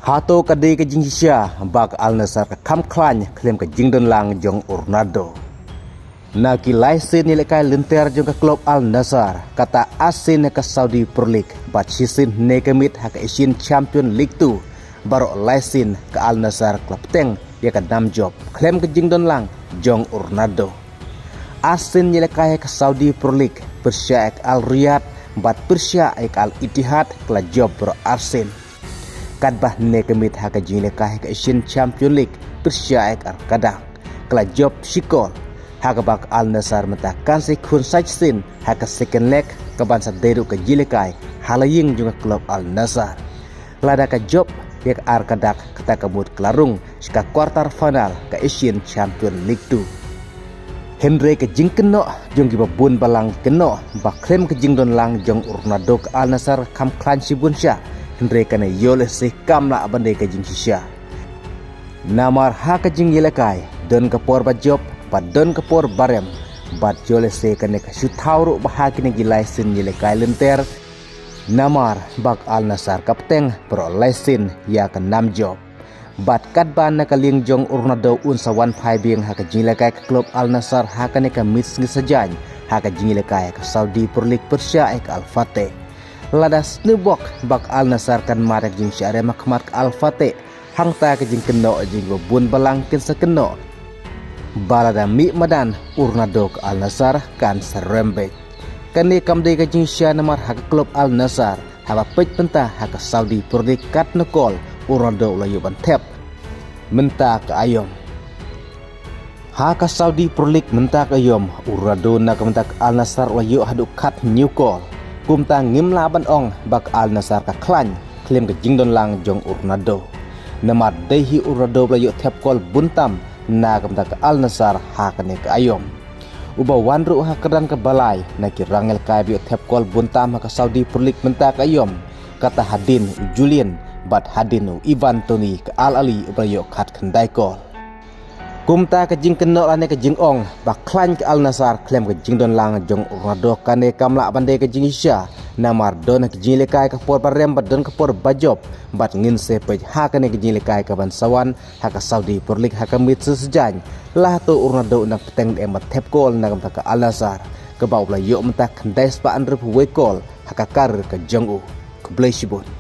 Hato kadi ke Jingisha bak Al Nassr ke kam klan klaim ke Jingdon Lang jong Ronaldo. Na ki laisin nilekai lenter jong ke klub Al Nassr kata asin ke Saudi Pro League bat sisin nekemit hak Asian Champion League 2 baru laisin ke Al Nassr klub teng dia ke dam job klaim ke Jingdon Lang jong Ronaldo. Asin nilekai ke Saudi Pro League Persya ek Al Riyadh bat Persya ek Al Ittihad kela job bro asin. Kadbah nekemit haka jinglekah ke Asian Champion League Persya ek Kadang kela job Shikol haka bak Al Nassr mentakan si kun sajsin haka second leg ke bansa deru ke jilekai halaying juga klub Al Nassr lada ke job yak Kadak kata kemud kelarung sika quarter final ke Asian Champion League 2. Henry ke jing keno jong giba bun balang keno bak klaim ke Jingdon Lang jong Ronaldo ke Al Nassr kam klan sibun sya Henry kana yole se kam la abande ke jing sya. Namar ha ke jing yelekai don ke por ba job ba don ke por barem bat yole se kana ke sutauru bahagi ne gilai sin yelekai lenter. Namar bak Al Nassr kapteng pro laisin ya ke 6 job. Bat kadban na kaling jong Ronaldo unsa 1-5 bing haka jinglekay ke klub Al Nassr haka ne ka mits ngisajan haka jinglekay ke Saudi Pro League Persya ek Al Fateh. Lada snubok bak Al Nassr kan marak jing syare makmat ke Al Fateh hangta ke jing keno jing bun balang kin sekeno. Balada mi madan Ronaldo ke Al Nassr kan serembek. Kani kamde ke jing sya namar haka klub Al Nassr haba pej pentah haka Saudi Pro League kat nekol Ronaldo layu bantep mentah ke ayom haka Saudi Pro League mentah ke ayom Ronaldo nak mentah ke Al Nassr layu hadu kat new call kumta ngimla ban ong bak Al Nassr ka klan klaim ke Jingdon Lang jong Ronaldo namar dehi Ronaldo layu tep call buntam nak mentah ke Al Nassr haka ne ke ayom uba wanru hakadan ke balai nak rangel kai bi tep call buntam haka Saudi Pro League mentah ke ayom kata Hadin Julian bat Hadinu Ivan Toni ke Al Ali ubayo kat kendai kol. Kumta ke jing keno lane ke jing ong bak klan ke Al Nassr klaim ke Jingdon Lang jong Ronaldo kane kamla bande ke jing isya namar don ke jing lekai ke por barem bat don ke por bajob bat ngin se pej hakane ke jing lekai ke bansawan haka Saudi Pro League haka mit sesejan lah tu Ronaldo nak peteng emat tep kol nak ke Al Nassr ke bau la yo mentak kendai spa andrep we kol haka kar ke jong u ke blesibun.